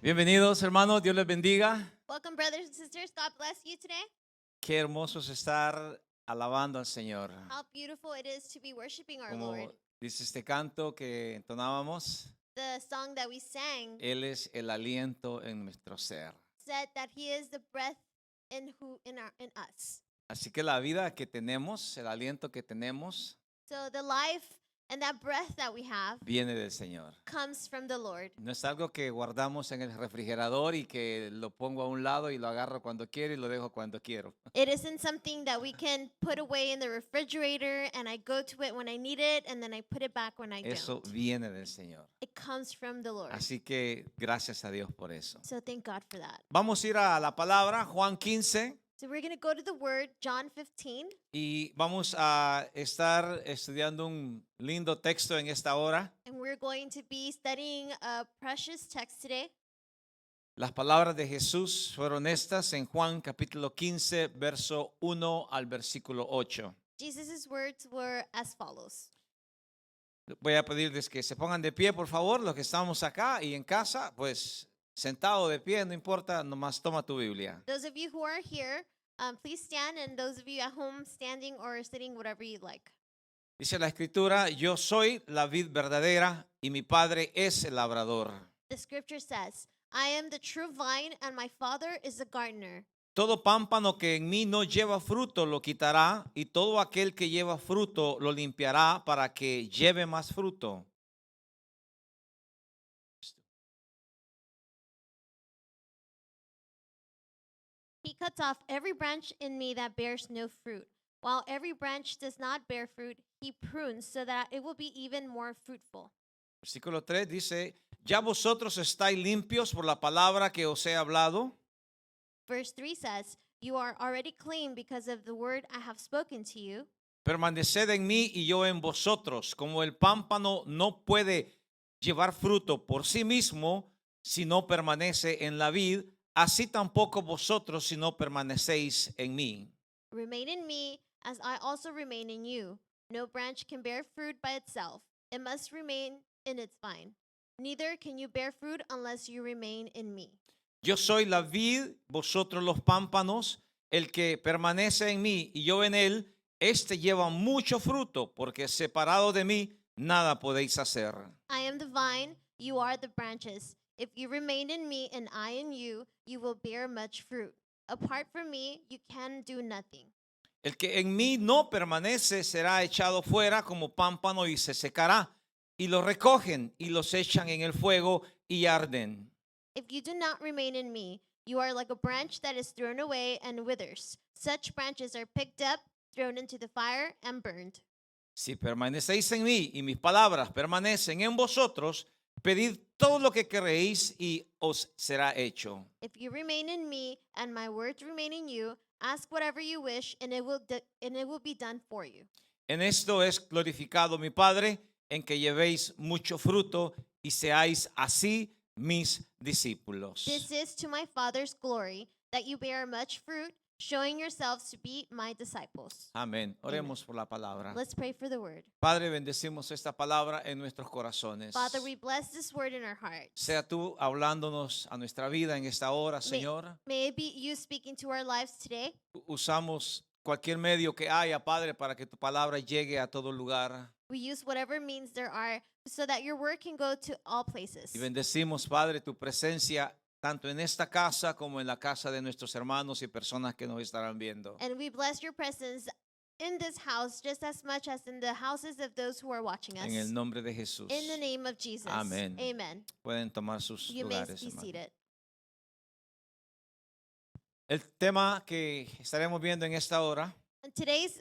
Bienvenidos, hermanos. Dios les bendiga. Welcome, brothers and sisters. God bless you today. Qué hermoso es estar alabando al Señor. How beautiful it is to be worshiping our Como Lord. dice este canto que entonábamos, The song that we sang Él es el aliento en nuestro ser. said that He is the breath in us. Así que la vida que tenemos, el aliento que tenemos, So the life and that breath that we have viene del Señor. comes from the Lord. No es algo que guardamos en el refrigerador y que lo pongo a un lado y lo agarro cuando quiero y lo dejo cuando quiero. It isn't something that we can put away in the refrigerator and I go to it when I need it and then I put it back when I Eso don't. viene del Señor. It comes from the Lord. Así que gracias a Dios por eso. So thank God for that. Vamos a ir a la palabra, Juan 15. So we're going to go to the word, John 15. Y vamos a estar estudiando un lindo texto en esta hora. And we're going to be studying a precious text today. Las palabras de Jesús fueron estas en Juan capítulo 15, verso 1 al versículo 8. Jesus' words were as follows. Voy a pedirles que se pongan de pie, por favor, los que estamos acá y en casa, pues sentado de pie, no importa, nomás toma tu Biblia. Those of you who are here, please stand, and those of you at home standing or sitting, whatever you like. Dice la escritura, yo soy la vid verdadera y mi padre es el labrador. The scripture says, I am the true vine, and my Father is the gardener. Todo pámpano que en mí no lleva fruto lo quitará, y todo aquel que lleva fruto lo limpiará para que lleve más fruto. He cuts off every branch in me that bears no fruit, while every branch does not bear fruit, he prunes so that it will be even more fruitful. Versículo 3 dice, ya vosotros estáis limpios por la palabra que os he hablado. Verse 3 says, You are already clean because of the word I have spoken to you. Permaneced en mí y yo en vosotros, como el pámpano no puede llevar fruto por sí mismo si no permanece en la vid, así tampoco vosotros si no permanecéis en mí. Remain in me, as I also remain in you. No branch can bear fruit by itself, it must remain in its vine. Neither can you bear fruit unless you remain in me. Yo soy la vid, vosotros los pámpanos, el que permanece en mí y yo en él, este lleva mucho fruto, porque separado de mí nada podéis hacer. I am the vine, you are the branches. If you remain in me and I in you, you will bear much fruit. Apart from me, you can do nothing. El que en mí no permanece será echado fuera como pámpano y se secará, y lo recogen y los echan en el fuego y arden. If you do not remain in me, you are like a branch that is thrown away and withers. Such branches are picked up, thrown into the fire, and burned. Si permanecéis en mí y mis palabras permanecen en vosotros, pedid todo lo que queréis y os será hecho. If you remain in me and my words remain in you, ask whatever you wish, and it will be done for you. En esto es glorificado mi Padre, en que llevéis mucho fruto y seáis así mis discípulos. This is to my Father's glory, that you bear much fruit, showing yourselves to be my disciples. Amén. Oremos por la palabra. Let's pray for the word. Padre, bendecimos esta palabra en nuestros corazones. Father, we bless this word in our hearts. Sea tú hablándonos a nuestra vida en esta hora, Señor. May it be you speaking to our lives today. Usamos cualquier medio que haya, Padre, para que tu palabra llegue a todo lugar. We use whatever means there are so that your word can go to all places. Y bendecimos, Padre, tu presencia tanto en esta casa como en la casa de nuestros hermanos y personas que nos estarán viendo. And we bless your presence in this house just as much as in the houses of those who are watching us. En el nombre de Jesús. In the name of Jesus. Amén. Amen. Pueden tomar sus You may lugares, be hermanos. seated. El tema que estaremos viendo en esta hora, And today's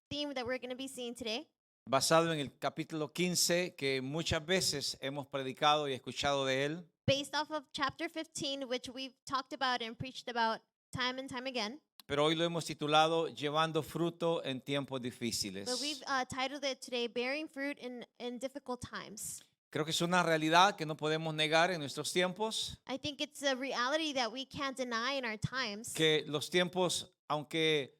theme that we're going to be seeing today, basado en el capítulo 15, que muchas veces hemos predicado y escuchado de él, based off of chapter 15, which we've talked about and preached about time and time again. pero hoy lo hemos titulado Llevando fruto en tiempos difíciles. But we've titled it today, Bearing Fruit in Difficult Times. Creo que es una realidad que no podemos negar en nuestros tiempos, I think it's a reality that we can't deny in our times. que los tiempos, aunque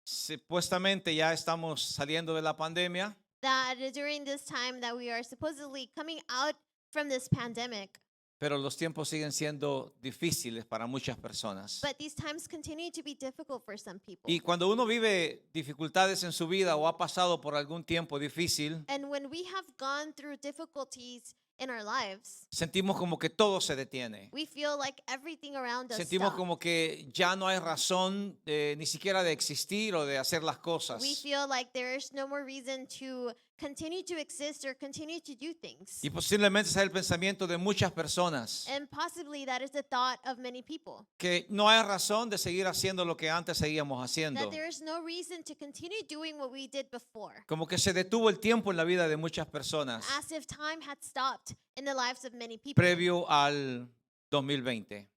supuestamente ya estamos saliendo de la pandemia, That during this time that we are supposedly coming out from this pandemic, pero los tiempos siguen siendo difíciles para muchas personas. But these times continue to be difficult for some people. Y cuando uno vive dificultades en su vida o ha pasado por algún tiempo difícil, And when we have gone through difficulties in our lives, sentimos como que todo se detiene. we feel like everything around us Sentimos stops. como que ya no hay razón ni siquiera de existir o de hacer las cosas. We feel like there is no more reason to continue to exist or continue to do things. Y posiblemente sea el pensamiento de muchas personas, And possibly that is the thought of many people. que no hay razón de seguir haciendo lo que antes seguíamos That haciendo. there is no reason to continue doing what we did before. Como que se detuvo el tiempo en la vida de muchas personas As if time had stopped in the lives of many people previo al 2020.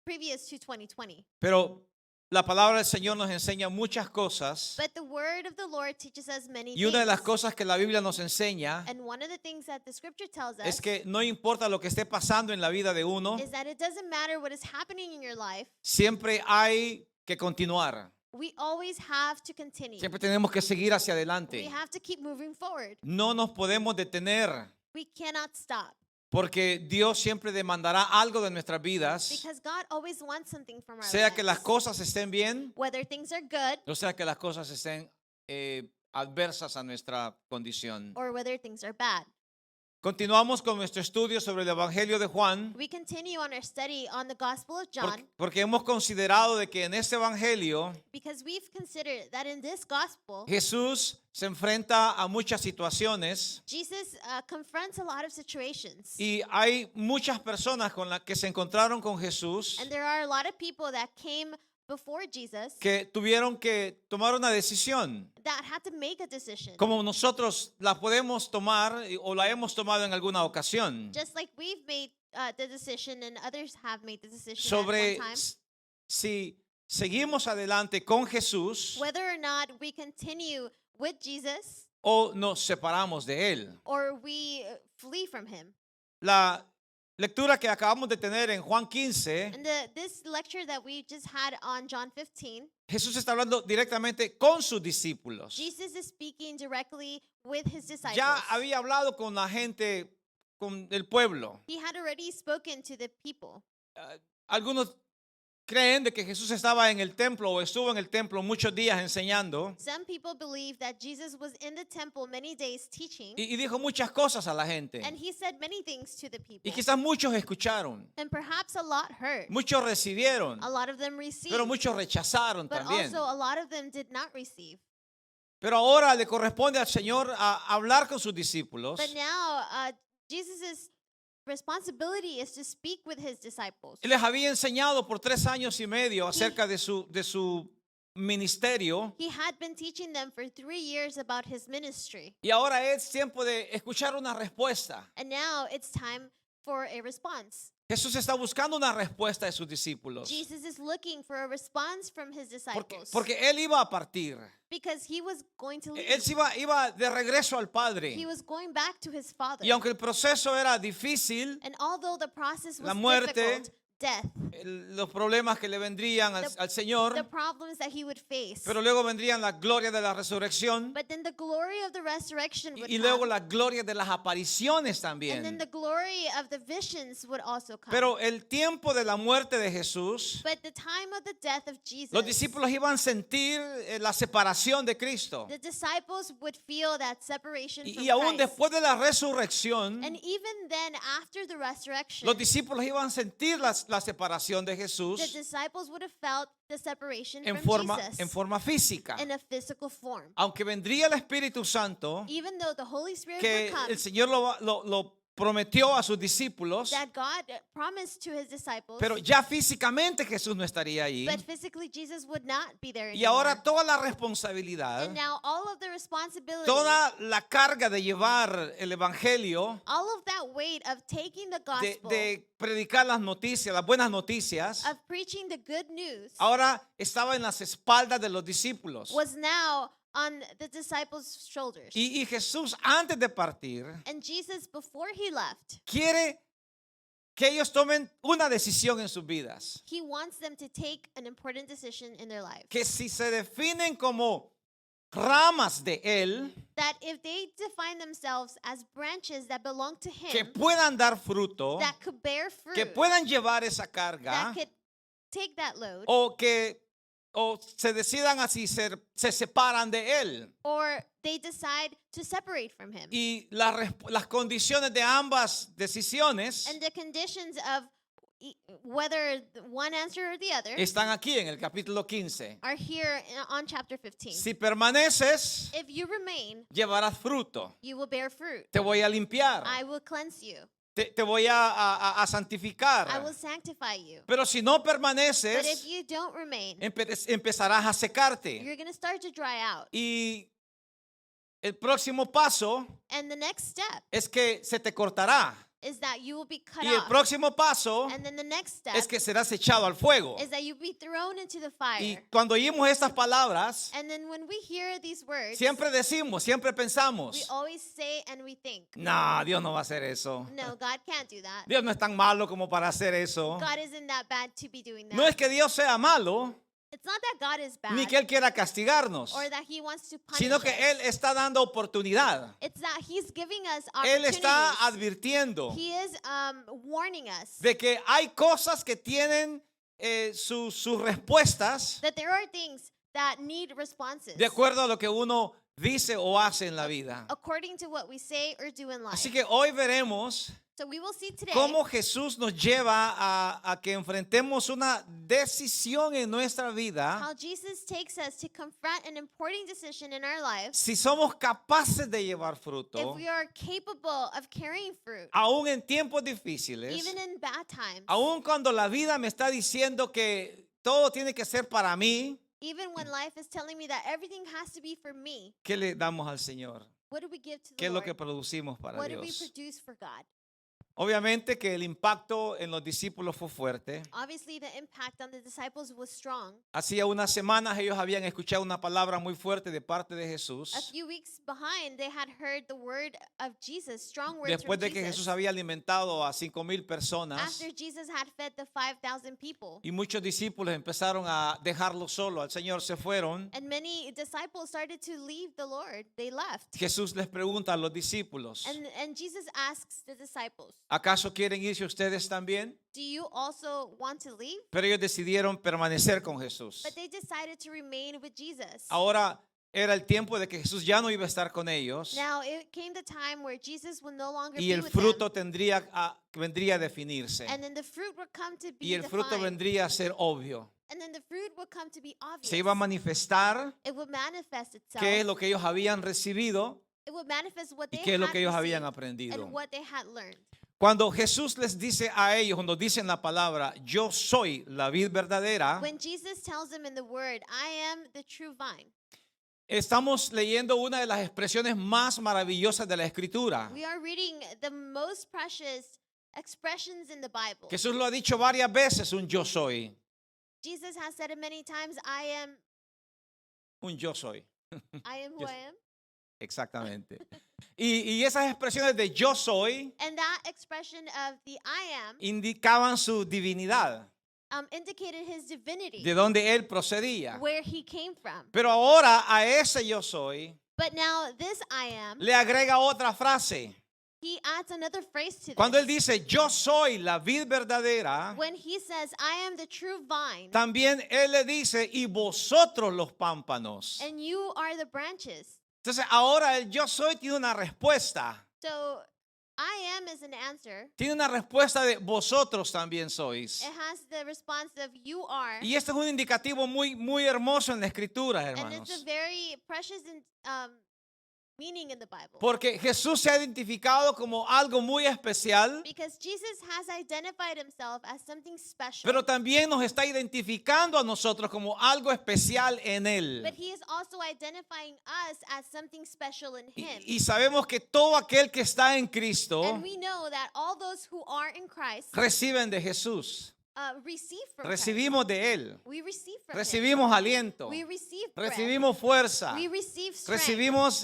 previous to 2020. Pero la palabra del Señor nos enseña muchas cosas, But the word of the Lord teaches us many y una de las things. cosas que la Biblia nos enseña And one of the things that the scripture tells us es que no importa lo que esté pasando en la vida de uno, is that it doesn't matter what is happening in your life, siempre hay que continuar. we always have to continue. Siempre tenemos que seguir hacia We adelante. have to keep moving forward. No nos podemos detener, We cannot stop porque Dios siempre demandará algo de nuestras vidas, because God always wants something from our sea que las lives. cosas estén bien Whether things are good o sea que las cosas estén adversas a nuestra condición. or whether things are bad. Continuamos con nuestro estudio sobre el Evangelio de Juan, We continue on our study on the Gospel of John porque hemos considerado de que en este Evangelio because we've considered that in this Gospel, Jesús se enfrenta a muchas situaciones Jesus confronts a lot of situations. y hay muchas personas con las que se encontraron con Jesús And there are a lot of people that came before Jesus que tuvieron que tomar una decisión, that had to make a decision. como nosotros la podemos tomar o la hemos tomado en alguna ocasión, Just like we've made the decision and others have made the decision sobre at one time. si seguimos adelante con Jesús Whether or not we continue with Jesus o nos separamos de Él. or we flee from him. La lectura que acabamos de tener en Juan 15, And this lecture that we just had on John 15, Jesús está hablando directamente con sus discípulos. Jesus is speaking directly with his disciples. Ya había hablado con la gente, con el pueblo. He had already spoken to the people. Algunos creen de que Jesús estaba en el templo o estuvo en el templo muchos días enseñando Some people believe that Jesus was in the temple many days teaching, y dijo muchas cosas a la gente. and he said many things to the people. Y quizás muchos escucharon, And perhaps a lot heard. muchos recibieron, A lot of them received, pero muchos rechazaron but también. also a lot of them did not receive. Pero ahora le corresponde al Señor a hablar con sus discípulos But now, Jesus' responsibility is to speak with his disciples. y les había enseñado por 3 años y medio acerca de su ministerio. He had been teaching them for 3 years about his ministry. Y ahora es tiempo de escuchar una respuesta. And now it's time for a response. Jesús está buscando una respuesta de sus discípulos. Jesus is looking for a response from his disciples. Porque Él iba a partir. Because he was going to leave. Él se iba de regreso al Padre. He was going back to his Father. Y aunque el proceso era difícil, And although the process was La muerte, difficult, death, los problemas que le vendrían al Señor, the problems that he would face, pero luego vendrían la gloria de la resurrección but then the glory of the resurrection would y luego come, la gloria de las apariciones and then también. the glory of the visions would also come. Pero el tiempo de la muerte de Jesús, But the time of the death of Jesus, los discípulos iban a sentir la separación de Cristo. the disciples would feel that separation from Y aún Christ. después de la resurrección, And even then, after the resurrection, los discípulos iban a sentir la separación de the Jesús disciples would have felt the separation en from forma, Jesus en forma física. in a physical form. Aunque vendría el Espíritu Santo, Even though the Holy Spirit que would come, el Señor lo prometió a sus discípulos, that God promised to his disciples, pero ya físicamente Jesús no estaría ahí. but physically Jesus would not be there Y anymore. ahora toda la responsabilidad, And now all of the responsibility, toda la carga de llevar el Evangelio, all of that weight of taking the gospel, de predicar las noticias, las buenas noticias, of preaching the good news, ahora estaba en las espaldas de los discípulos. was now on the disciples' shoulders. Y Jesús, antes de partir, And Jesus, before he left, quiere que ellos tomen una decisión en sus vidas. he wants them to take an important decision in their lives. Que si se definen como ramas de Él that if they define themselves as branches that belong to que Him, puedan dar fruto, that could bear fruit, que puedan llevar esa that carga, could take that load, o se decidan así, se separan de Él. or they decide to separate from Him. Y las condiciones de ambas decisiones And the conditions of whether one answer or the other están aquí en el capítulo 15. are here on chapter 15. Si permaneces, If you remain, llevarás fruto. you will bear fruit. Te voy a limpiar. I will cleanse you. Te voy a santificar. I will sanctify you. Pero si no But if permaneces, you don't remain, empezarás a secarte. you're going to start to dry out. Y el próximo paso And the next step es que se te cortará. is that you will be cut Y el off. próximo paso And then the next step es que serás echado al fuego. is that you'll be thrown into the Y fire. cuando oímos estas palabras, And then when we hear these words, siempre decimos, siempre we pensamos, always say and we think, no, Dios no va a hacer eso. no, God can't do that. Dios no es tan malo como para hacer eso. God isn't that bad to be doing that. No es que Dios sea malo, It's not that God is bad ni que Él quiera castigarnos, or that He wants to punish sino que us. Él está dando oportunidad. It's that He's giving us Él está opportunities. advirtiendo He is warning us de que hay cosas que tienen sus respuestas that there are things that need responses de acuerdo a lo que uno dice o hace en la vida. according to what we say or do in life. Así que hoy veremos So we will see today cómo Jesús nos lleva a que enfrentemos una decisión en nuestra vida how Jesus takes us to confront an important decision in our lives si somos capaces de llevar if fruto, we are capable of carrying fruit aún en tiempos difíciles, even in bad times, aún cuando la vida me está diciendo que todo tiene que ser para mí. even when life is telling me that everything has to be for me. ¿Qué le damos al Señor? What do we give to ¿Qué the es lo Lord? que producimos para What do we Dios? produce for God? Obviamente que el impacto en los discípulos fue fuerte. Obviously, the impact on the disciples was strong. Hacía unas semanas ellos habían escuchado una palabra muy fuerte de parte de A Jesús. few weeks behind, they had heard the word of Jesus, strong words Después from de que Jesus. Jesús había alimentado a 5,000 personas After Jesus had fed the 5,000 people. y muchos discípulos empezaron a dejarlo solo, al Señor se fueron. And many disciples started to leave the Lord. They left. Jesús les pregunta a los discípulos, And Jesus asks the disciples, ¿acaso quieren irse ustedes también? do you also want to leave? Pero ellos decidieron permanecer con Jesús. But they decided to remain with Jesus. Ahora era el tiempo de que Jesús ya no iba a estar con ellos Now it came the time where Jesus would no longer y be el with fruto them. vendría a definirse And then the fruit would come to be y el fruto defined. vendría a ser obvio. And then the fruit would come to be obvious. Se iba a manifestar It would manifest itself. qué es lo que ellos habían recibido It would manifest what y they qué es lo had que ellos habían received aprendido. and what they had learned. Cuando Jesús les dice a ellos, cuando dicen la palabra, yo soy la vid verdadera, When Jesus tells them in the word, I am the true vine, estamos leyendo una de las expresiones más maravillosas de la Escritura. we are reading the most precious expressions in the Bible. Jesús lo ha dicho varias veces, un yo soy, Jesus has said it many times, I un yo soy, am who Yes. I am. exactamente. Y esas expresiones de yo soy And that expression of the I am indicaban su divinidad, indicated his divinity, de donde él procedía. where he came from. Pero ahora a ese yo soy But now this I am, le agrega otra frase. he adds another phrase to Cuando él this. dice yo soy la vid verdadera, When he says, I am the true vine, también él le dice y vosotros los pámpanos. and you are the branches. Entonces ahora el yo soy tiene una respuesta. So I am is an answer. Tiene una respuesta de vosotros también sois. It has the response of you are. Y este es un indicativo muy hermoso en la escritura, And it's hermanos. a very precious meaning in the Bible. Porque Jesús se ha identificado como algo muy especial, Because Jesus has identified himself as something special. pero también nos está identificando a nosotros como algo especial en Él. But he is also identifying us as something special in him. Y sabemos que todo aquel que está en Cristo And we know that all those who are in Christ reciben de Jesús. receive from Christ. Recibimos de Él. We receive from him. Recibimos aliento. We receive breath. Recibimos fuerza. We receive strength. Recibimos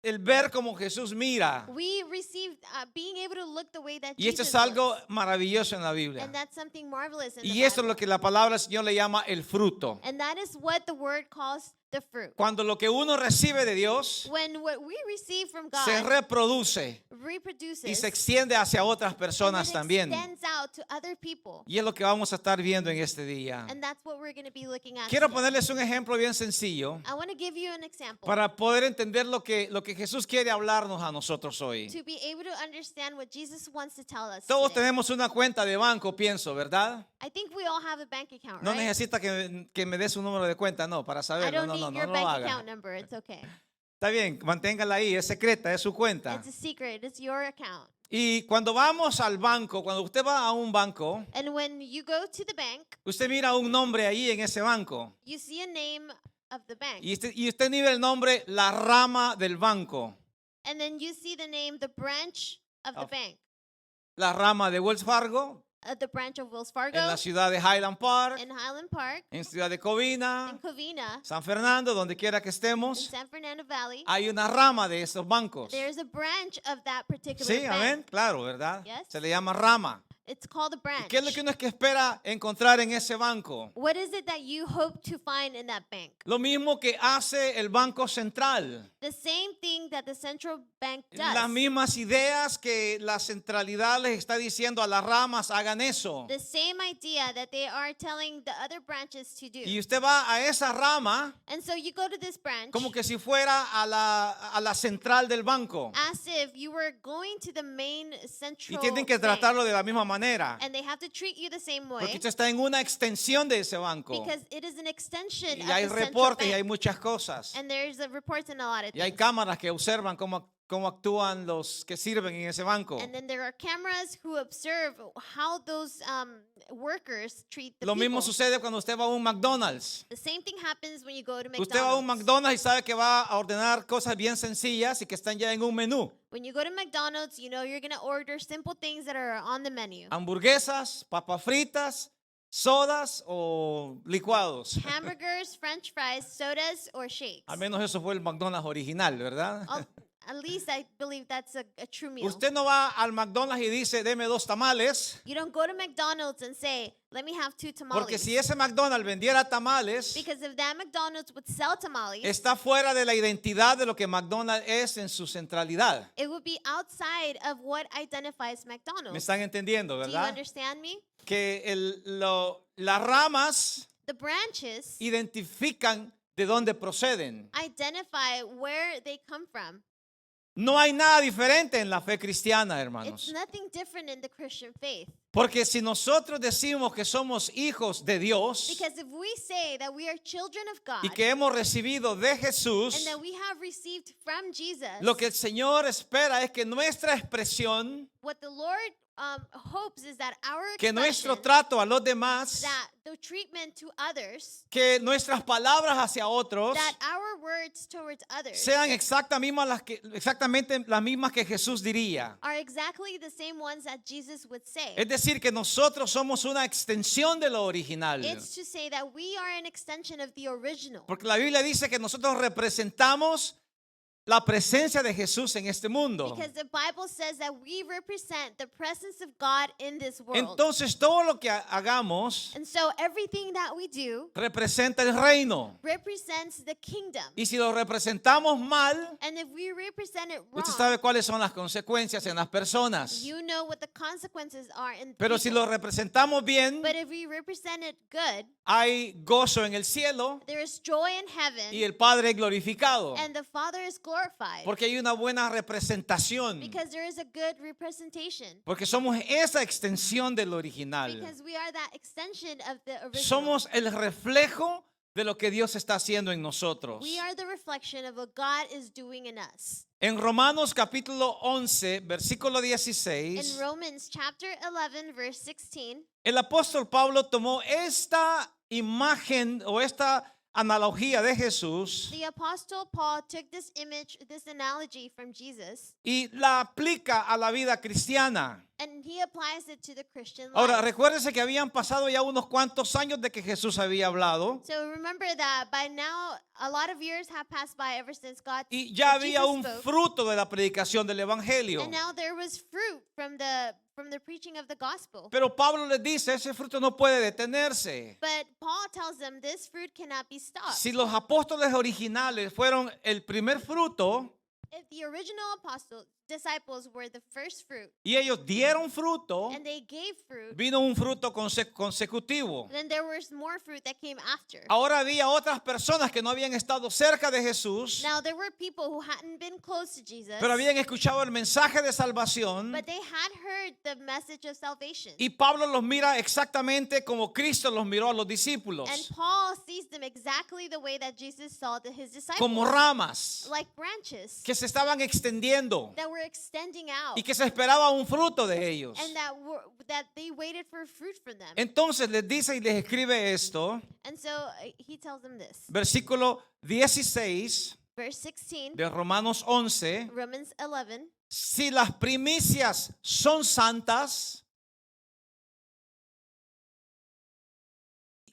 el ver como Jesús mira. We receive being able to look the way that Y esto Jesus es algo looks. maravilloso en la Biblia. And that's something marvelous in Y the esto es Bible. lo que la palabra del Señor le llama el fruto. And that is what the word calls the fruit. Cuando lo que uno recibe de Dios When what we receive from se God reproduce reproduces y se extiende hacia otras and personas it también. extends out to other people. Y es lo que vamos a estar viendo en este día. And that's what we're going to be looking at Quiero today. ponerles un ejemplo bien sencillo I want to give you an example para poder entender lo que Jesús quiere hablarnos a nosotros hoy. to be able to understand what Jesus wants to tell us Todos today. tenemos una cuenta de banco, pienso, ¿verdad? I think we all have a bank account, No right? necesita que me des un número de cuenta, no, para I saberlo. don't No, no, need no, your no lo bank haga. account number. It's okay. Está bien, manténgala ahí, es secreta, es su cuenta. It's a secret. It's your account. Y cuando vamos al banco, cuando usted va a un banco, And when you go to the bank, usted mira un nombre ahí en ese banco. you see a name of the bank. Y usted mira el nombre, la rama del banco. And then you see the name, the branch of the Of bank. La rama de Wells Fargo, The branch of Wells en Fargo, la ciudad de Highland Park, in Highland Park, en ciudad de in Covina, Covina, San Fernando, donde quiera que in estemos, San Fernando Valley. hay una rama de esos bancos. There's a branch of that particular Sí, bank. amén, claro, ¿verdad? Yes. Se le llama rama. It's called a ¿Y branch. qué es lo que uno es que espera encontrar en ese banco? What is it that you hope to find in that bank? Lo mismo que hace el Banco Central. The same thing that the central bank Las does. mismas ideas que la centralidad les está diciendo a las ramas, hagan eso. The same idea that they are telling the other branches to do. Y usted va a esa rama And so you go to this branch como que si fuera a la central del banco. as if you were going to the main Y central tienen que bank. tratarlo de la misma manera. And they have to treat you the same Porque way usted está en una extensión de ese banco. because it is an extension Y of hay the central reportes y hay bank. muchas cosas. And there's reports and a lot of Y hay things. cámaras que observan cómo actúan los que sirven en ese banco. And then there are cameras who observe how those workers treat the Lo mismo people. sucede cuando usted va a un McDonald's. The same thing happens when you go to Usted va a un McDonald's. McDonald's y sabe que va a ordenar cosas bien sencillas y que están ya en un menú. When you go to McDonald's, you know you're going to order simple things that are on the menu. Hamburguesas, papas fritas, sodas o licuados. Hamburgers, french fries, sodas, or shakes. Al menos eso fue el McDonald's original, ¿verdad? At least I believe that's a true meal. Usted no va al McDonald's y dice, deme 2 tamales. You don't go to McDonald's and say, let me have 2 tamales. Porque si ese McDonald's vendiera tamales, Because if that McDonald's would sell tamales, está fuera de la identidad de lo que McDonald's es en su centralidad. it would be outside of what identifies ¿Me McDonald's. están entendiendo, Do you verdad? understand me? Que las ramas The branches identifican de dónde proceden. identify where they come from. No hay nada diferente en la fe cristiana, It's hermanos. nothing different in the Christian faith. Porque si nosotros decimos que somos hijos de Dios Because if we say that we are children of God y que hemos recibido de Jesús, and that we have received from Jesus, lo que el Señor espera es que nuestra expresión, what the Lord hopes is that our que nuestro expression, trato a los demás, that the treatment to others, que nuestras palabras hacia otros that our words towards others sean exactamente las mismas que Jesús diría. are exactly the same ones that Jesus would say. Es decir, que nosotros somos una extensión de lo original. It's to say that we are an extension of the original. Porque la Biblia dice que nosotros representamos la presencia de Jesús en este mundo. Because the Bible says that we represent the presence of God in this world. Entonces todo lo que hagamos And so everything that we do representa el reino. represents the kingdom. Y si lo representamos mal, And if we represent it wrong, usted sabe cuáles son las consecuencias en las personas. you know what the consequences are in Pero si people. lo representamos bien, But if we represent it good, hay gozo en el cielo there is joy in heaven y el Padre es glorificado. and the Father is glorified Porque hay una buena representación. because there is a good representation. Porque somos esa extensión del original. Because we are that extension of the original. Somos el reflejo de lo que Dios está haciendo en nosotros. We are the reflection of what God is doing in us. En Romanos capítulo 11, versículo In 16, Romans chapter 11 verse 16, el apóstol Pablo tomó esta imagen o esta analogía de Jesús the apostle Paul took this image, this analogy from Jesus, y la aplica a la vida cristiana. And he applies it to the Christian Ahora, life. recuérdese que habían pasado ya unos cuantos años de que Jesús había hablado So remember that by now a lot of years have passed by ever since God y ya that había Jesus un spoke. fruto de la predicación del Evangelio. And now there was fruit from the preaching of the gospel. Pero Pablo les dice, ese fruto no puede detenerse. But Paul tells them this fruit cannot be stopped. Si los apóstoles originales fueron el primer fruto If the original disciples were the first fruit y ellos dieron fruto, and they gave fruit, vino un fruto consecutivo. then there was more fruit that came after. Ahora había otras personas que no habían estado cerca de Jesús, Now there were people who hadn't been close to Jesus, pero habían escuchado el mensaje de salvación. but they had heard the message of salvation. Y Pablo los mira exactamente como Cristo los miró a los discípulos, And Paul sees them exactly the way that Jesus saw his disciples, como ramas like branches que se estaban extendiendo that were extending out, y que se esperaba un fruto de ellos. and that they waited for fruit from them. Entonces les dice y les escribe esto, And so he tells them this. versículo 16 Verse 16, de Romanos 11, Romans 11. si las primicias son santas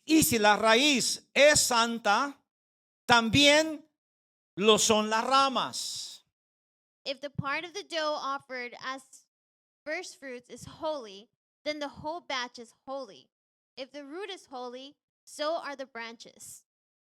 y si la raíz es santa, también lo son las ramas. If the part of the dough offered as first fruits is holy, then the whole batch is holy. If the root is holy, so are the branches.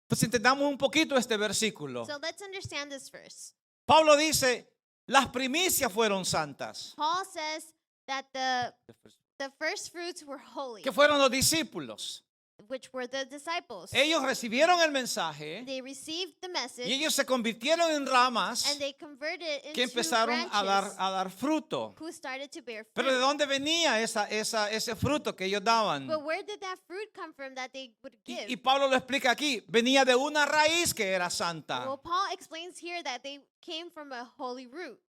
Entonces entendamos un poquito este versículo. So let's understand this verse. Pablo dice, las primicias fueron santas. Paul says that the first fruits were holy, Que fueron los discípulos. which were the disciples. Ellos recibieron el mensaje They received the message y ellos se convirtieron en ramas and they converted it que into empezaron branches a dar fruto. who started to bear Pero ¿de fruit. dónde venía ese fruto que ellos daban? But where did that fruit come from that they would give? Y Pablo lo explica aquí. Venía de una raíz que era santa. Well, Paul explains here that they came from a holy root.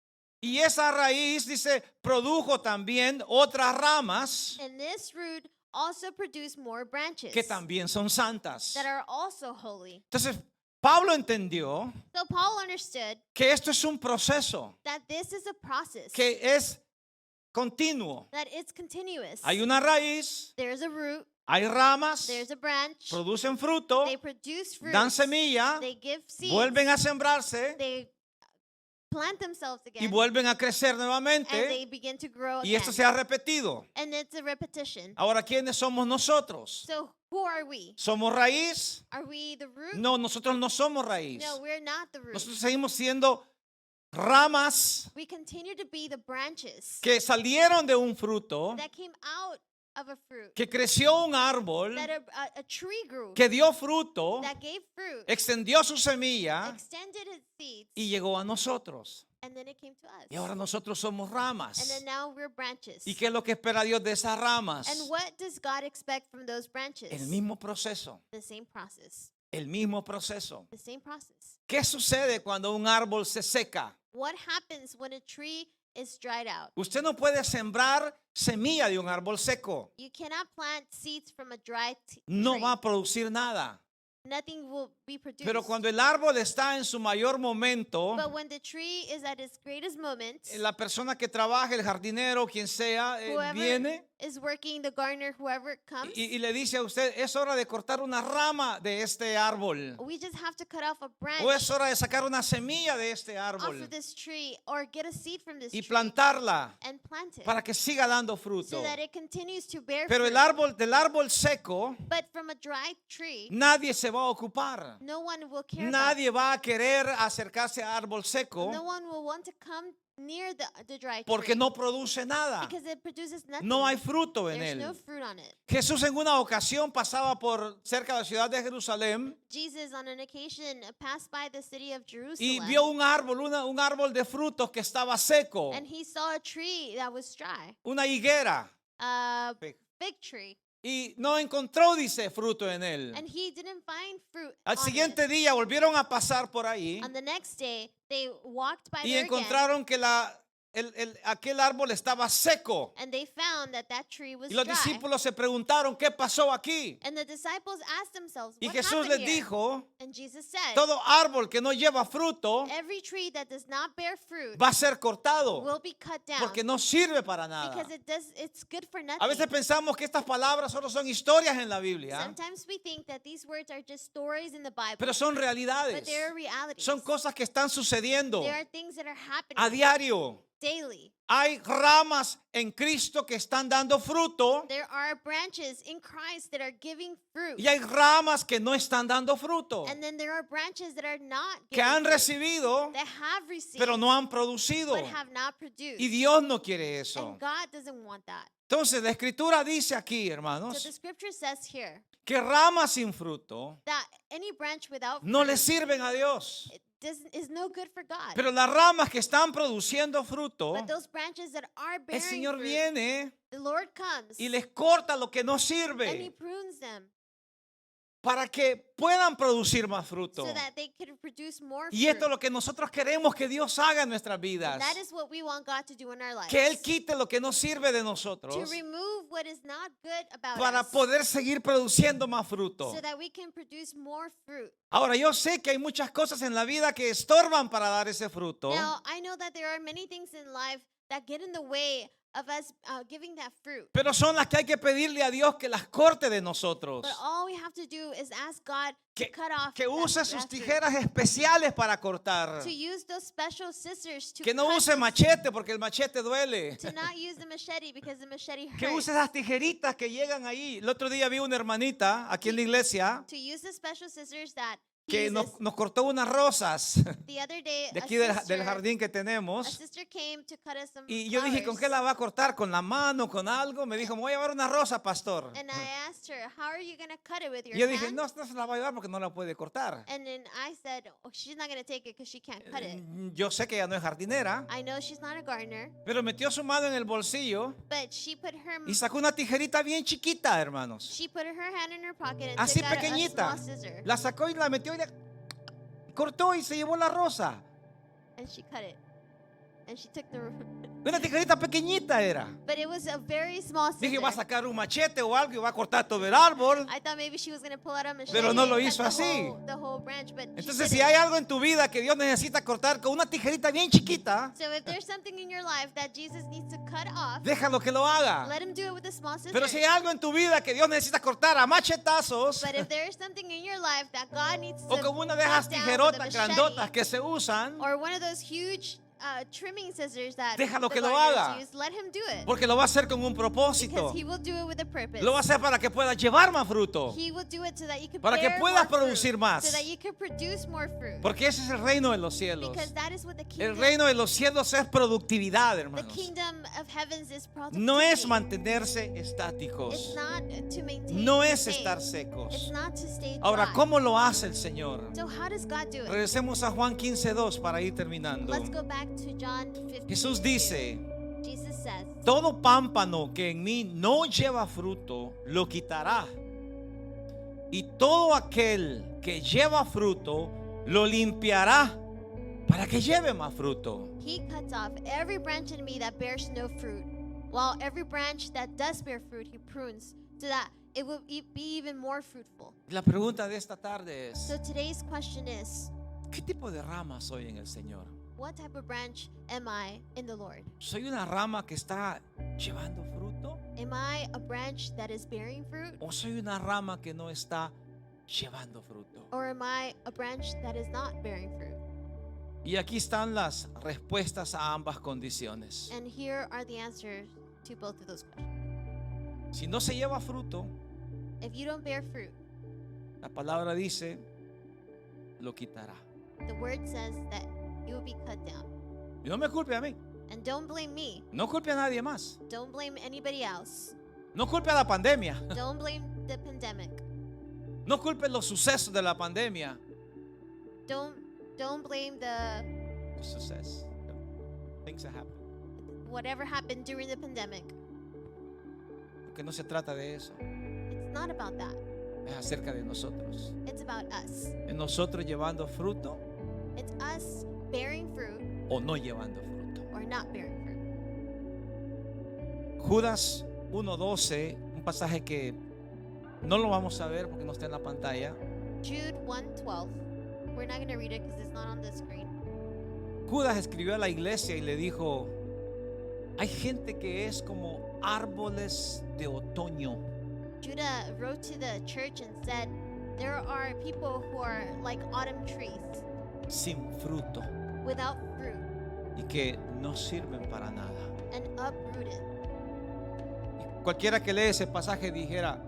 Y esa raíz, dice, produjo también otras ramas And this root also produced more branches que también son santas. that are also holy. Entonces, Pablo entendió So Paul understood que esto es un proceso that this is a process, que es continuo. that it's continuous. Hay una raíz, There's a root, hay ramas, there's a branch, producen fruto, they produce fruit, dan semilla, they give seeds, vuelven a sembrarse they plant themselves y again, vuelven a crecer and they nuevamente. begin to grow Y esto again. se ha repetido. And it's a repetition. Ahora, ¿quiénes somos nosotros? So who are we? ¿Somos raíz? Are we the root? No, nosotros no somos raíz. No, we're not the root. Nosotros seguimos siendo ramas We continue to be the branches que salieron de un fruto, that came out of a fruit, que creció un árbol, that a tree grew, que dio fruto, that gave fruit, extendió su semilla extended its seeds, y llegó a nosotros. and then it came to us. Y ahora nosotros somos And ramas. then now we're branches. ¿Y qué es lo que espera Dios de esas ramas? And what does God expect from those branches? El mismo proceso, The same process. el mismo proceso. The same process. ¿Qué sucede cuando un árbol se seca? What happens when a tree is dried out? Usted no puede sembrar semilla de un árbol seco. You cannot plant seeds from a dry No tree. va a producir nada. Nothing will be produced. Pero cuando el árbol está en su mayor momento, But when the tree is at its greatest moment, la persona que trabaja, el jardinero, quien sea, whoever viene is working, the gardener, whoever comes, y le dice a usted, es hora de cortar una rama de este árbol. we just have to cut off a branch O es hora de sacar una semilla de este off árbol of this tree or get a seed from this y tree plantarla and plant it para que siga dando fruto. so that it continues to bear Pero fruit. del árbol seco, But from a dry tree, nadie se va a ocupar. no one will care about Nadie va a querer acercarse al árbol seco No one will want to come near the dry porque tree no produce nada. because it produces nothing. No hay fruto en There's no él. fruit on it. Jesús en una ocasión pasaba por cerca de la ciudad de Jerusalén Jesus on an occasion passed by the city of y Jerusalem vio un árbol de frutos que estaba seco, and he saw a tree that was dry, una higuera, a big tree, y no encontró, dice, fruto en él. and he didn't find fruit Al on siguiente it. día volvieron a pasar por ahí On the next day, they walked by y there again, encontraron que la aquel árbol estaba seco. And they found that that tree was Y los dry. discípulos se preguntaron, ¿qué pasó aquí? And the disciples asked themselves, Y what Jesús happened les here? dijo, And Jesus said, todo árbol que no lleva fruto every tree that does not bear fruit va a ser cortado will be cut down porque no sirve para nada. because it's good for nothing. A veces pensamos que estas palabras solo son historias en la Biblia, Sometimes we think that these words are just stories in the Bible, pero son but realidades. they're realities. Son cosas que están sucediendo There are things that are happening a diario. daily. Hay ramas en Cristo que están dando fruto There are branches in Christ that are giving fruit. y hay ramas que no están dando fruto, And then there are branches that are not que giving han fruit, recibido that have received pero no han producido. but have not produced. Y Dios no quiere eso. And God doesn't want that. Entonces la Escritura dice aquí, So hermanos, the scripture says here que ramas sin fruto that any branch without no fruit le sirven a Dios. is no good for God. Pero las ramas que están produciendo fruto, But those branches that are el bearing Señor fruit, viene the Lord comes y les corta lo que no and He sirve prunes them para que puedan producir más fruto. so that they can produce more Y esto es fruit. lo que nosotros queremos que Dios haga en nuestras vidas. And that is what we want God to do in our lives. Que Él quite lo que no sirve de nosotros To remove what is not good about para us poder seguir produciendo más fruto. so that we can produce more fruit. Ahora, yo sé que hay muchas cosas en la vida que estorban para dar ese fruto. Now, I know that there are many things in life that get in the way of us giving that fruit. Pero son las que hay que pedirle a Dios que las corte de nosotros. But all we have to do is ask God to cut off Que that- use that sus fruit. tijeras especiales para cortar. To use those special scissors to Que no cut use those- machete porque el machete duele. to not use the machete because the machete Que hurts. use esas tijeritas que llegan ahí. El otro día vi una hermanita aquí en la iglesia To use the special scissors that he que uses. nos cortó unas rosas The other day, de a aquí del sister- jardín que a tenemos. sister came to cut us some Y yo dije, ¿con qué la flowers. va a cortar? ¿Con la mano? ¿Con algo? Me dijo, me voy a llevar una rosa, pastor. And I asked her, how are you going to cut it with your Y yo dije, hand? no, no se la va a llevar porque no la puede cortar. And then I said, oh, she's not going to take it because she can't cut it. Yo sé que ella no es jardinera, I know she's not a gardener, pero metió su mano en el bolsillo but she put her y sacó una tijerita bien chiquita, hermanos. she put her hand in her pocket and Así took out a pequeñita. small scissor La sacó y la metió y la cortó y se llevó la rosa. and she cut it. And she took the Una tijerita pequeñita era. but it was a very small scissor. Dije, va a sacar un machete o algo y va a cortar todo el árbol. I thought maybe she was going to pull out a machete Pero no lo and cut hizo the así. the whole branch, but she Entonces, si didn't. hay algo en tu vida que Dios necesita cortar con una tijerita bien chiquita, So if there's something in your life that Jesus needs to cut off, déjalo que lo haga. let him do it with a small scissor. Pero si hay algo en tu vida que Dios necesita cortar a machetazos But if there is something in your life that God needs to o con una de esas cut down with a tijerotas machete, grandotas que se usan, or one of those huge trimming scissors that Déjalo the que lo gardeners haga. use, let him do it. porque lo va a hacer con un Because propósito. he will do it with a purpose. Lo va a hacer para que puedas llevar más fruto. He will do it so that you can Para que bear puedas more producir fruit, más. so that you can produce more fruit. Porque ese es el reino de los cielos. Because that is what the El kingdom, reino de los cielos es productividad, the hermanos. kingdom of heavens is productivity. No es mantenerse It's estáticos. not to maintain. No to es stay. estar It's secos. not to stay Ahora, dry. ¿cómo lo hace el Señor? So how does God do it? Regresemos a Juan 15:2 para ir terminando. Let's go back to John 15. Jesús dice, Jesus says, todo pámpano que en mí no lleva fruto, lo quitará. Y todo aquel que lleva fruto, lo limpiará para que lleve más fruto. He cuts off every branch in me that bears no fruit, while every branch that does bear fruit, he prunes, so that it will be even more fruitful. La pregunta de esta tarde es, So today's question is, ¿qué tipo de rama soy en el Señor? what type of branch am I in the Lord? ¿Soy una rama que está llevando fruto? Am I a branch that is bearing fruit, ¿O soy una rama que no está llevando fruto? or am I a branch that is not bearing fruit? Y aquí están las respuestas a ambas condiciones. And here are the answers to both of those questions. Si no se lleva fruto, If you don't bear fruit, la palabra dice, lo quitará. the word says that you will be cut down. Y no me culpe a mí, And don't blame me. no culpe a nadie más, Don't blame anybody else. no culpe a la pandemia, Don't blame the pandemic. no culpe los sucesos de la pandemia. Don't blame the Success, things that happen. whatever happened during the pandemic. Porque no se trata de eso, It's not about that. es acerca de nosotros. It's about us. En nosotros llevando fruto It's us bearing fruit o no llevando fruto. or not bearing fruit. Judas 1:12, un pasaje que no lo vamos a ver porque no está en la pantalla. Jude 1:12. We're not going to read it because it's not on the screen. Judas escribió a la iglesia y le dijo: hay gente que es como árboles de otoño, Judah wrote to the church and said, there are people who are like autumn trees sin fruto without fruit y que no sirven para nada. and uprooted. Y cualquiera que lee ese pasaje dijera: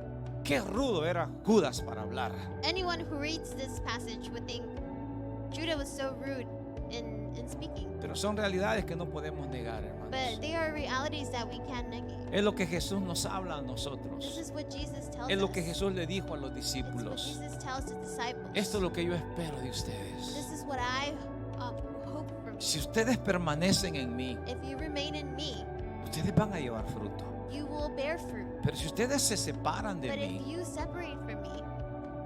qué rudo era Judas para hablar. Anyone who reads this passage would think Judah was so rude in speaking. Pero son realidades que no podemos negar, hermanos. But they are realities that we can't negate. Es lo que Jesús nos habla a This nosotros. is what Jesus tells Es lo que us. Jesús le dijo a los It's what discípulos. Jesus tells the disciples. Esto es lo que yo espero de ustedes. This is what I hope from Si you. ustedes permanecen en mí, If you remain in me, ustedes van a llevar fruto. you will bear fruit. Pero si ustedes se separan de But if mí, you separate from me,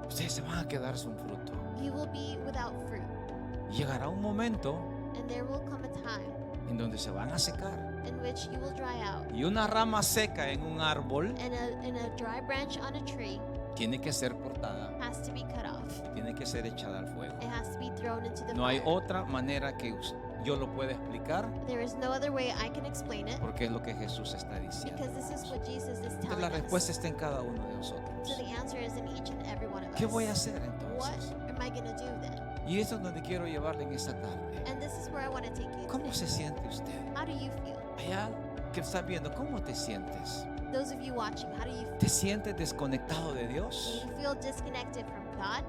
ustedes se van a quedar sin fruto. you will be without fruit. Llegará un momento And there will come a time en donde se van a secar. in which you will dry out. Y una rama seca en un árbol And a dry branch on a tree tiene que ser cortada has to be cut off. y tiene que ser echada al fuego. It has to be thrown into the No hay fire. otra manera que yo lo pueda explicar, There is no other way I can explain it porque es lo que Jesús está diciendo. because this is what Jesus is Entonces telling la respuesta us. está en cada uno de So nosotros. the answer is in each and every one of ¿Qué voy a us. hacer What entonces? am I going to do then? Y eso es donde quiero llevarle en esta tarde. And this is where I want to take you ¿Cómo today. se siente usted? How do you feel? Allá que está viendo, ¿cómo te sientes? Those of you watching, how do you feel? ¿Te sientes desconectado de Do Dios? you feel disconnected from God?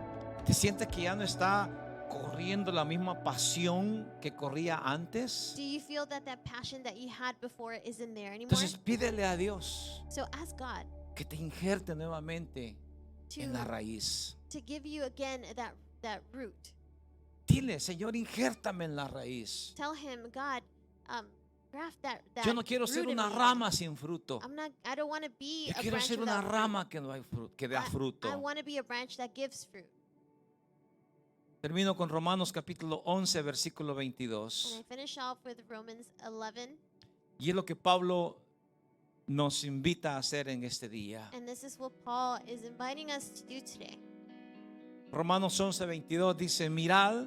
¿Te sientes que ya no está corriendo la misma pasión que corría antes? Do you feel that that passion that you had before isn't there anymore? Entonces pídele a Dios So ask God que te injerte nuevamente en la to raíz. give you again that root. Dile: Señor, injértame en la raíz. Tell him, God, graft that Yo no quiero ser root in una me. rama sin fruto. I don't want to be Yo a quiero branch ser una without fruit. rama que no hay que da I fruto. want to be a branch that gives fruit. Termino con Romanos capítulo 11, versículo And 22. I finish off with Romans 11, Y es lo que Pablo nos invita a hacer en este día. and this is what Paul is inviting us to do today. Romanos 11, 22 dice: mirad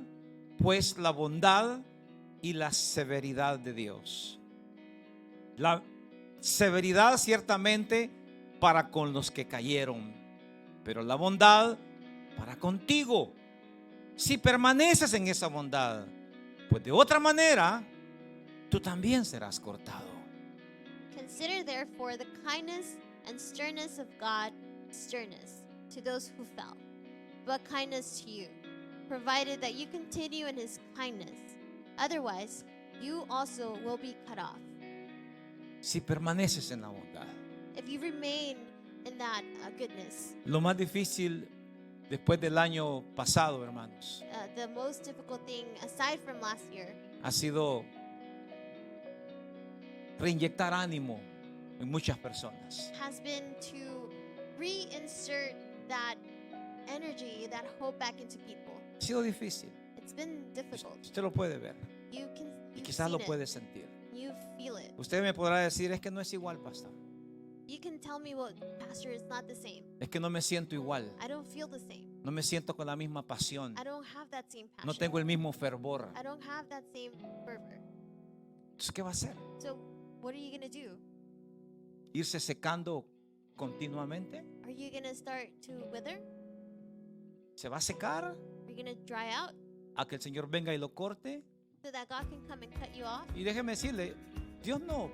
pues la bondad y la severidad de Dios. La severidad ciertamente para con los que cayeron, pero la bondad para contigo, si permaneces en esa bondad, pues de otra manera tú también serás cortado. Consider therefore the kindness and sternness of God, sternness to those who fell, but kindness to you, provided that you continue in his kindness. Otherwise, you also will be cut off. Si permaneces en la bondad. If you remain in that goodness, Lo más difícil después del año pasado, hermanos, the most difficult thing, aside from last year, ha sido reinyectar ánimo en muchas personas. has been to reinsert that energy, that hope back into people. Ha sido difícil. It's been difficult. Usted lo puede ver You y you've quizás lo seen puede it. sentir. You feel it. Usted me podrá decir: es que no es igual, pastor. You can tell me, well, Pastor, it's not the same. Es que no me siento igual. I don't feel the same. No me siento con la misma pasión. I don't have that same passion. No tengo el mismo fervor. I don't have that same fervor. Entonces, ¿qué va a hacer? So, what are you going to do? ¿Irse secando continuamente? Are you going to start to wither? ¿Se va a secar Are you going to dry out a que el Señor venga y lo corte? so that God can come and cut you off? Y déjeme decirle, Dios no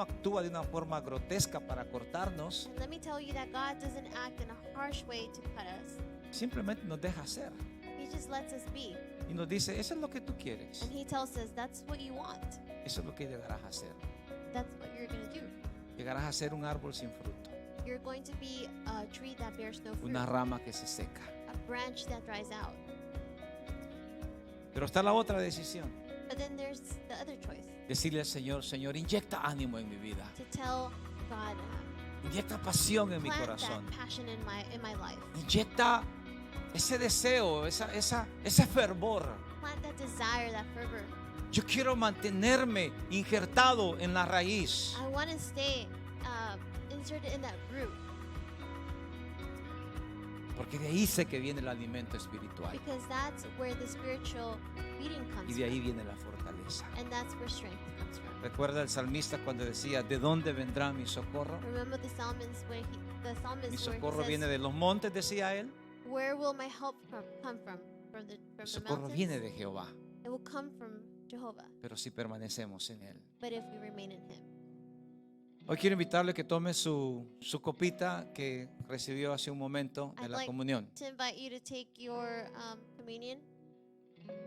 actúa de una forma grotesca para cortarnos. And let me tell you that God doesn't act in a harsh way to cut us. Simplemente nos deja hacer. He just lets us be. Y nos dice: eso es lo que tú quieres. And He tells us that's what you want. Eso es lo que llegarás a hacer. That's what you're going to do. Llegarás a ser un árbol sin fruto. You're going to be a tree that bears no fruit, Una rama que se seca. a branch that dries out. Pero está la otra decisión. But then there's the other choice, Decirle al Señor: Señor, inyecta ánimo en mi vida. to tell God, Inyecta pasión en mi plant corazón. that passion in my life. Inyecta ese deseo, ese fervor. Plant that desire, that fervor. Yo quiero mantenerme injertado en la raíz. I want to stay inserted in that root, Porque de ahí sé que viene el alimento espiritual. because that's where the spiritual feeding Y comes de ahí from, viene la fortaleza. and that's where strength comes from. Recuerda el salmista cuando decía, ¿de dónde vendrá mi socorro? Remember the psalmist when the Mi psalmist where socorro he viene says, de los montes, decía él. "Where will my help come from? From Mi the socorro mountains? viene de Jehová. It will come from Jehovah, Pero si permanecemos en él. but if we remain in Him." Hoy quiero invitarle a que tome su copita que recibió hace un momento de I'd la like comunión. To invite you to take your communion.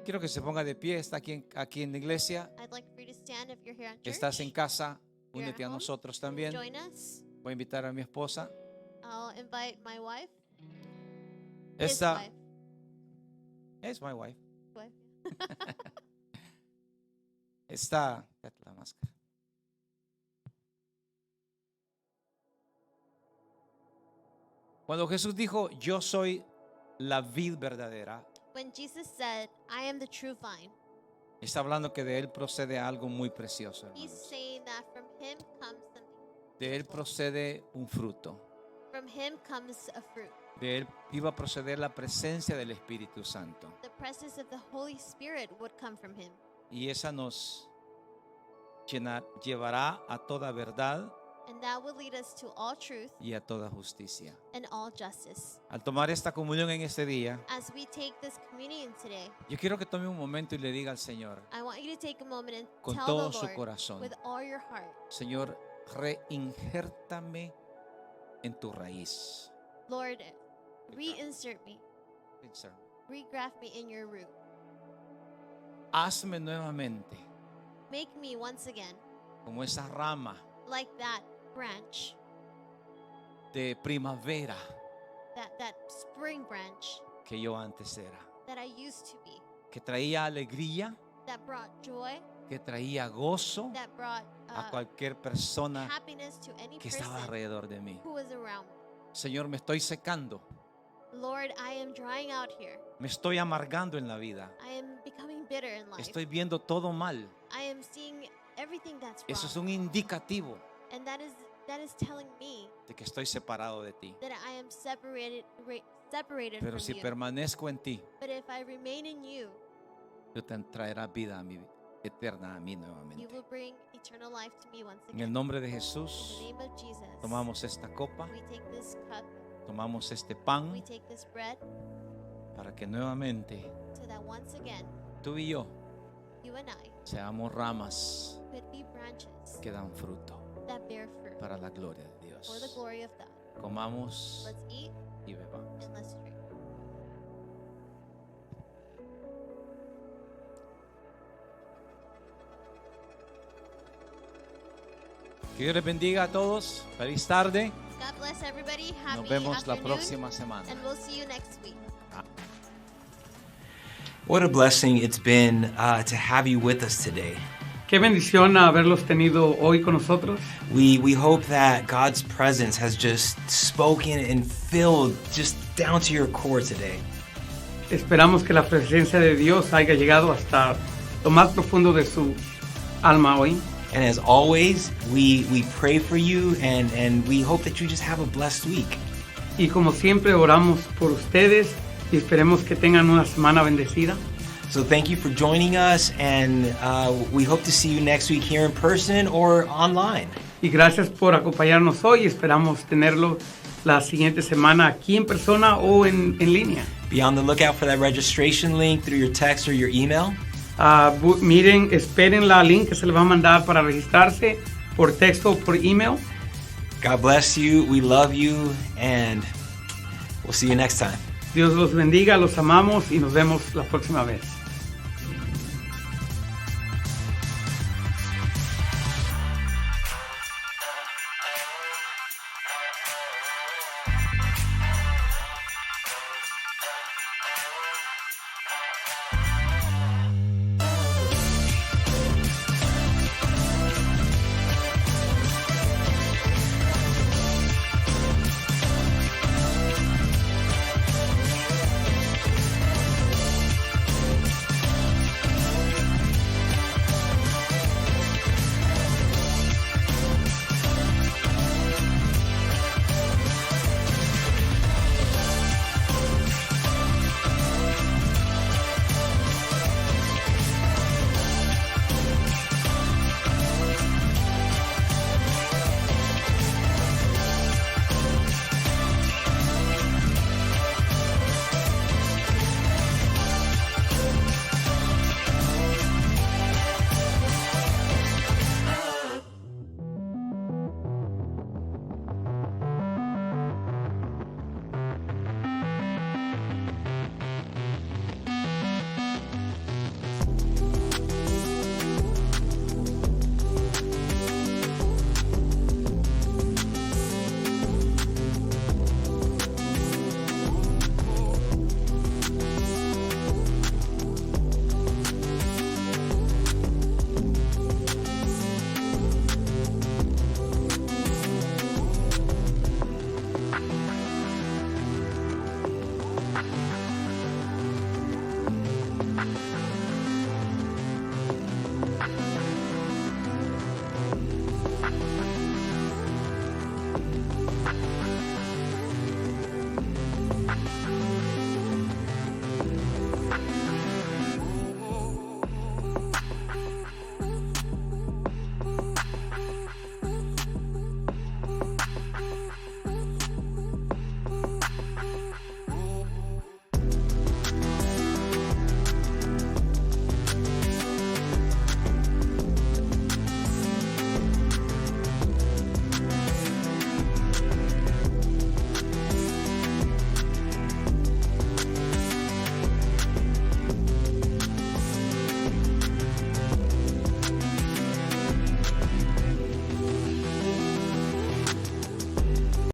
Quiero que se ponga de pie, está aquí en la iglesia. I'd like for you to stand if you're here at church. Estás en casa, You're at únete a home. nosotros también. Join us. Voy a invitar a mi esposa. I'll invite my wife. Esta His wife. es my wife. Wife. Está la máscara. Cuando Jesús dijo, yo soy la vid verdadera, When Jesus said, "I am the true vine," está hablando que de él procede algo muy precioso, He's hermanos. saying that from Him comes something. De él procede un fruto. From Him comes a fruit. De él iba a proceder la presencia del Espíritu Santo. The presence of the Holy Spirit would come from Him, Y esa nos llevará a toda verdad and that would lead us to all truth y a toda justicia. and all justice. Al tomar esta comunión en este día, As we take this communion today, yo quiero que tome un momento y le diga al Señor, I want you to take a moment and con tell todo the su Lord corazón, with all your heart, Señor, reinjértame en tu raíz. Lord, reinsert me, Insert. regraft me in your root. Hazme nuevamente Make me once again como esa rama like that branch, de primavera that spring branch que yo antes era, that I used to be, que traía alegría, that brought joy, que traía gozo that brought a cualquier persona happiness to any que estaba person alrededor de mí. who was around me. Señor, me estoy secando, Lord, I am drying out here. me estoy amargando en la vida, I am becoming bitter in life. estoy viendo todo mal. I am seeing everything that's Eso es wrong. un indicativo And that is telling me de que estoy separado de ti. that I am separated Pero from si you. permanezco en ti, But if I remain in you, tú te traerás vida a mi, eterna a mí you nuevamente. will bring eternal life to me once En el again. nombre de In Jesús, the name of Jesus, tomamos esta copa, we take this cup, tomamos este we pan, take this bread, para que nuevamente so that once again, tú y yo you and I seamos ramas could be branches que dan fruto that bear fruit para la gloria de for the Dios. glory of God. Comamos Let's eat y bebamos. and let's drink. Que Dios les bendiga a todos. Feliz tarde. God bless everybody. Happy Nos vemos la afternoon, próxima semana. and we'll see you next week. What a blessing it's been to have you with us today. Qué bendición haberlos tenido hoy con nosotros. We hope that God's presence has just spoken and filled just down to your core today. Esperamos que la presencia de Dios haya llegado hasta lo más profundo de su alma hoy. And as always, we pray for you and we hope that you just have a blessed week. Y como siempre oramos por ustedes y esperemos que tengan una semana bendecida. So thank you for joining us, and we hope to see you next week here in person or online. Y gracias por acompañarnos hoy. Esperamos tenerlo la siguiente semana aquí en persona o en línea. Be on the lookout for that registration link through your text or your email. Miren, esperen la link que se le va a mandar para registrarse por texto o por email. God bless you. We love you, and we'll see you next time. Dios los bendiga, los amamos y nos vemos la próxima vez.